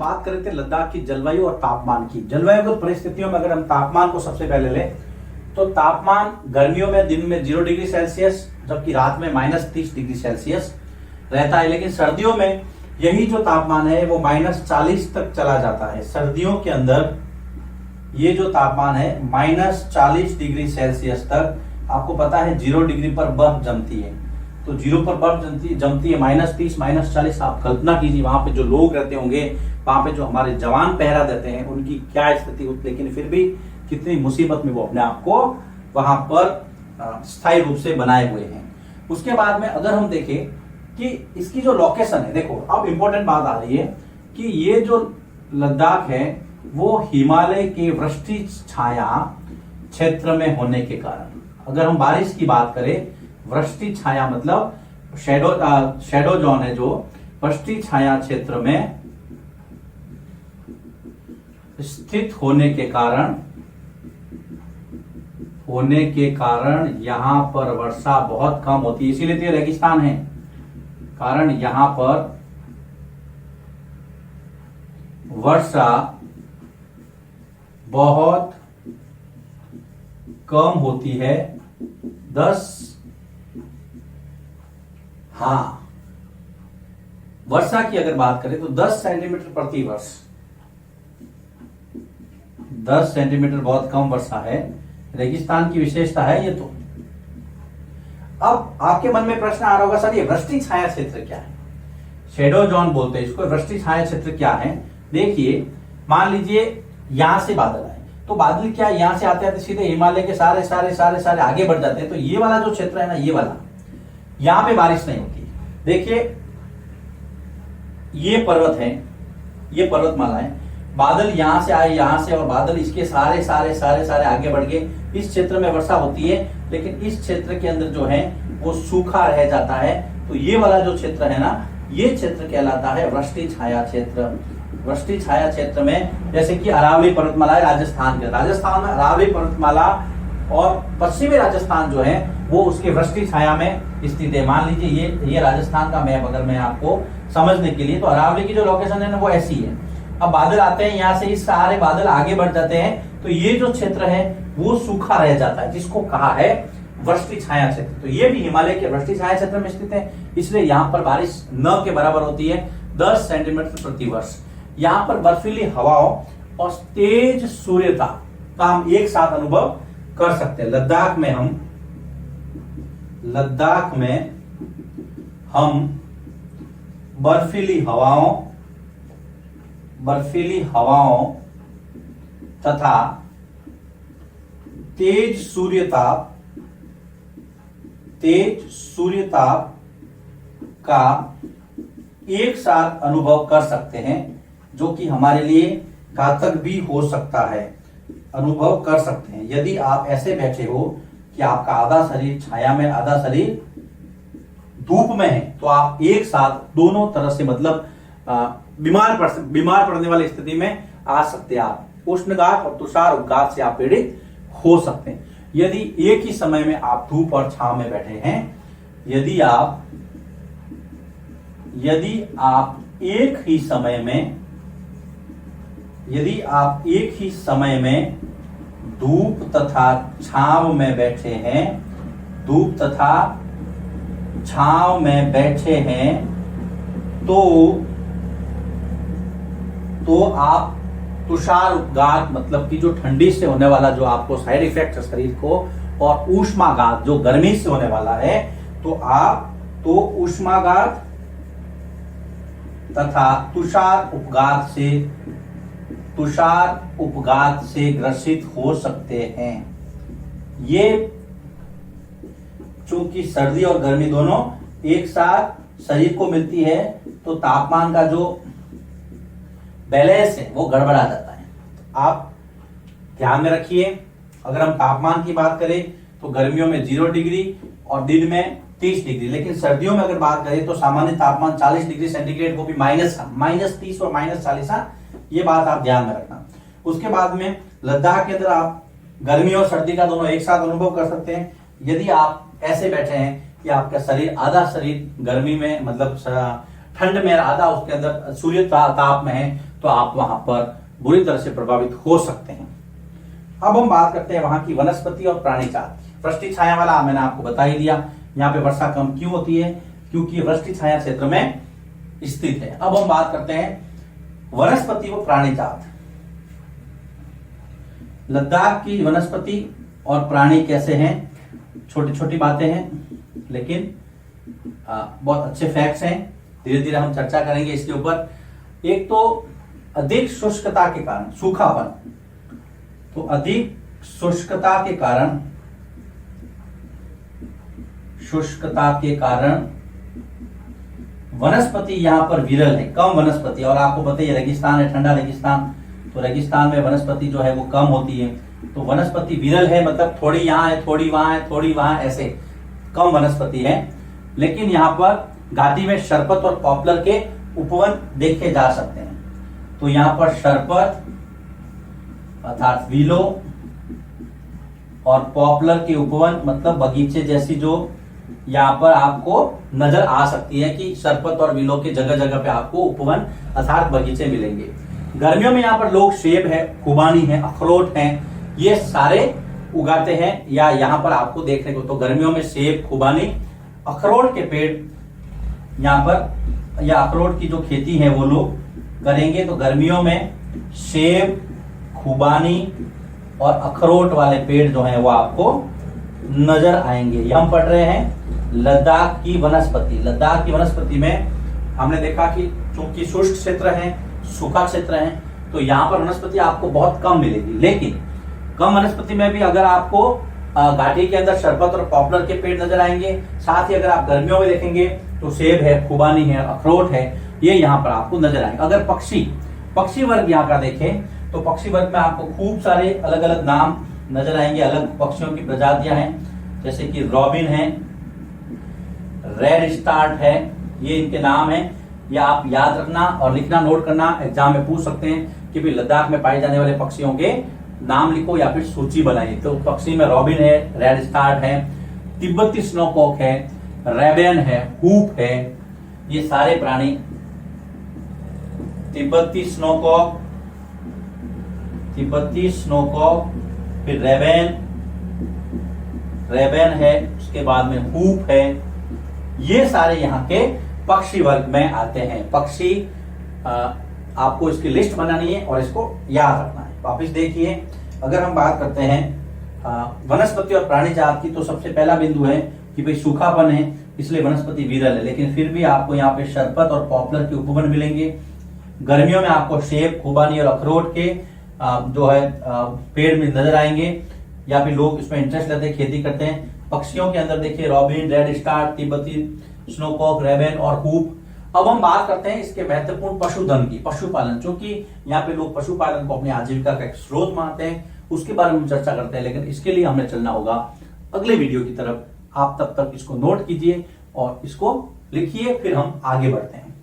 बात कर रहे थे लद्दाख की जलवायु और तापमान की। जलवायुगत परिस्थितियों में अगर हम तापमान को सबसे पहले लें तो तापमान गर्मियों में दिन में 0 डिग्री सेल्सियस जबकि रात में -30 डिग्री सेल्सियस रहता है, लेकिन सर्दियों में यही जो तापमान है वो -40 तक चला जाता है। सर्दियों के अंदर ये जो तापमान है -40 डिग्री सेल्सियस तक, आपको पता है 0 डिग्री पर बर्फ जमती है, तो 0 पर बर्फ जमती है -30 -40। आप कल्पना कीजिए वहां पे जो लोग रहते होंगे, वहां पे जो हमारे जवान पहरा देते हैं, उनकी क्या स्थिति होती है, लेकिन फिर भी कितनी मुसीबत में वो अपने आप को वहां पर स्थायी रूप से बनाए हुए हैं। उसके बाद में अगर हम देखें कि इसकी जो लोकेशन है, देखो अब इंपॉर्टेंट बात आ रही है कि ये जो लद्दाख है वो हिमालय के वृष्टि छाया क्षेत्र में होने के कारण, अगर हम बारिश की बात करें, वृष्टि छाया मतलब शेडो जोन है जो वृष्टि छाया क्षेत्र में स्थित होने के कारण यहां पर वर्षा बहुत कम होती है, इसीलिए तो ये रेगिस्तान है। कारण यहां पर वर्षा बहुत कम होती है। 10 वर्षा की अगर बात करें तो 10 सेंटीमीटर प्रति वर्ष, 10 सेंटीमीटर बहुत कम वर्षा है, रेगिस्तान की विशेषता है ये। तो अब आपके मन में प्रश्न आ रहा होगा, सर ये वृष्टि छाया क्षेत्र क्या है? शेडो जोन बोलते हैं इसको। वृष्टि छाया क्षेत्र क्या है? देखिए, मान लीजिए यहां से बादल आए, तो बादल क्या यहां से आते आते सीधे हिमालय के सारे सारे सारे सारे आगे बढ़ जाते हैं, तो ये वाला जो क्षेत्र है ना, ये वाला, यहां पे बारिश नहीं होती। देखिए ये पर्वत है, ये पर्वतमाला है, बादल यहां से आए, यहां से, और बादल इसके सारे सारे सारे सारे आगे बढ़ गए, इस क्षेत्र में वर्षा होती है, लेकिन इस क्षेत्र के अंदर जो है वो सूखा रह जाता है। तो ये वाला जो क्षेत्र है ना, ये क्षेत्र कहलाता है वृष्टि छाया क्षेत्र। वृष्टि छाया क्षेत्र में जैसे कि अरावली पर्वतमाला है राजस्थान के, राजस्थान में अरावली पर्वतमाला और पश्चिमी राजस्थान जो है वो उसके वृष्टि छाया में स्थित है। मान लीजिए ये राजस्थान का मैप अगर मैं आपको समझने के लिए, तो अरावली की जो लोकेशन है ना वो ऐसी है। अब बादल आते हैं यहाँ से, इस सारे बादल आगे बढ़ जाते हैं, तो ये जो क्षेत्र है वो सूखा रह जाता है, जिसको कहा है वृष्टि छाया क्षेत्र। तो ये भी हिमालय के वृष्टि छाया क्षेत्र में स्थित है, इसलिए यहाँ पर बारिश न के बराबर होती है, 10 सेंटीमीटर प्रति वर्ष। यहाँ पर बर्फीली हवाओं और तेज सूर्यता का हम एक साथ अनुभव कर सकते हैं। लद्दाख में हम बर्फीली हवाओं तथा तेज सूर्यताप का एक साथ अनुभव कर सकते हैं, जो कि हमारे लिए घातक भी हो सकता है। अनुभव कर सकते हैं यदि आप ऐसे बैठे हो कि आपका आधा शरीर छाया में, आधा शरीर धूप में है, तो आप एक साथ दोनों तरह से मतलब बीमार पड़ने वाली स्थिति में आ सकते हैं। आप उष्णघात और तुषार उपघात से आप पीड़ित हो सकते हैं यदि एक ही समय में आप धूप और छांव में बैठे हैं। यदि आप एक ही समय में धूप तथा छांव में बैठे हैं, तो आप तुषार उपघात मतलब कि जो ठंडी से होने वाला जो आपको साइड इफेक्ट है शरीर को, और ऊष्माघात जो गर्मी से होने वाला है, तो ऊष्माघात तथा तुषार उपघात से ग्रसित हो सकते हैं। ये चूंकि सर्दी और गर्मी दोनों एक साथ शरीर को मिलती है, तो तापमान का जो बैलेंस है वो गड़बड़ा जाता है। आप ध्यान में रखिए, अगर हम तापमान की बात करें तो गर्मियों में 0 डिग्री और दिन में 30 डिग्री, लेकिन सर्दियों में अगर बात करें तो सामान्य तापमान 40 डिग्री सेंटीग्रेड, वो भी -30 और -40। ये बात आप ध्यान में रखना। उसके बाद में लद्दाख के अंदर आप गर्मी और सर्दी का दोनों एक साथ अनुभव कर सकते हैं। यदि आप ऐसे बैठे हैं कि आपका शरीर, आधा शरीर गर्मी में मतलब ठंड में, आधा उसके अंदर सूर्य ताप में है, तो आप वहां पर बुरी तरह से प्रभावित हो सकते हैं। अब हम बात करते हैं वहां की वनस्पति और प्राणी जात की। वृष्टि छाया वाला मैंने आपको बता ही दिया, यहाँ पे वर्षा कम क्यों होती है, क्योंकि वृष्टि छाया क्षेत्र में स्थित है। अब हम बात करते हैं वनस्पति व प्राणी जात। लद्दाख की वनस्पति और प्राणी कैसे हैं, छोटी छोटी बातें हैं लेकिन बहुत अच्छे फैक्ट्स हैं। धीरे धीरे हम चर्चा करेंगे इसके ऊपर। एक तो अधिक शुष्कता के कारण सूखापन, तो अधिक शुष्कता के कारण वनस्पति यहां पर विरल है, कम वनस्पति। और आपको पता ही रेगिस्तान है, ठंडा रेगिस्तान, तो रेगिस्तान में वनस्पति जो है वो कम होती है। तो वनस्पति विरल है, मतलब थोड़ी यहाँ है, थोड़ी वहां है, थोड़ी वहां, ऐसे कम वनस्पति है। लेकिन यहाँ पर घाटी में शरपत और पॉपुलर के उपवन देखे जा सकते हैं। तो यहाँ पर शरपत अर्थात विलो और पॉपुलर के उपवन मतलब बगीचे जैसी जो यहाँ पर आपको नजर आ सकती है कि शरपत और विलो के जगह जगह पे आपको उपवन अर्थात बगीचे मिलेंगे। गर्मियों में यहाँ पर लोग सेब है, खुबानी है, अखरोट है, ये सारे उगाते हैं या यहाँ पर आपको देखने को। तो गर्मियों में सेब, खुबानी, अखरोट के पेड़ यहाँ पर या अखरोट की जो खेती है वो लोग करेंगे। तो गर्मियों में सेब, खुबानी और अखरोट वाले पेड़ जो हैं वो आपको नजर आएंगे। ये हम पढ़ रहे हैं लद्दाख की वनस्पति। लद्दाख की वनस्पति में हमने देखा कि चूंकि शुष्क क्षेत्र है, सूखा क्षेत्र है, तो यहाँ पर वनस्पति आपको बहुत कम मिलेगी। लेकिन कम वनस्पति में भी अगर आपको घाटी के अंदर शरबत और पॉपुलर के पेड़ नजर आएंगे। साथ ही अगर आप गर्मियों में देखेंगे तो सेब है, खुबानी है, अखरोट है, ये यहाँ पर आपको नजर आएंगे। अगर पक्षी वर्ग यहाँ का देखें तो पक्षी वर्ग में आपको खूब सारे अलग अलग नाम नजर आएंगे। अलग पक्षियों की प्रजातियां हैं, जैसे कि रॉबिन है, रेड स्टार्ट है, ये इनके नाम है। या आप याद रखना और लिखना, नोट करना, एग्जाम में पूछ सकते हैं कि भाई लद्दाख में पाए जाने वाले पक्षियों के नाम लिखो या फिर सूची बनाइए। तो पक्षी में रॉबिन है, रेड स्टार्ट है, तिब्बती स्नोकॉक है, रेबेन है, हूप है, ये सारे प्राणी। तिब्बती स्नोकॉक, फिर रेबेन है, उसके बाद में हूप है, ये सारे यहाँ के पक्षी वर्ग में आते हैं। पक्षी आपको इसकी लिस्ट बनानी है और इसको याद रखना है। वापिस देखिए, अगर हम बात करते हैं वनस्पति और प्राणी जात की, तो सबसे पहला बिंदु है कि भाई सूखापन है, इसलिए वनस्पति विरल है। लेकिन फिर भी आपको यहाँ पे शरबत और पॉपुलर के उपवन मिलेंगे। गर्मियों में आपको सेब, खुबानी और अखरोट के जो है पेड़ में नजर आएंगे, या फिर लोग इसमें इंटरेस्ट लेते हैं, खेती करते हैं। पक्षियों के अंदर देखिए रॉबिन, रेड स्टार, तिब्बती स्नोकॉक, रेबेन और हूप। अब हम बात करते हैं इसके महत्वपूर्ण पशुधन की, पशुपालन। क्योंकि यहाँ पे लोग पशुपालन को अपनी आजीविका का एक स्रोत मानते हैं, उसके बारे में चर्चा करते हैं। लेकिन इसके लिए हमें चलना होगा अगले वीडियो की तरफ। आप तब तक इसको नोट कीजिए और इसको लिखिए, फिर हम आगे बढ़ते हैं।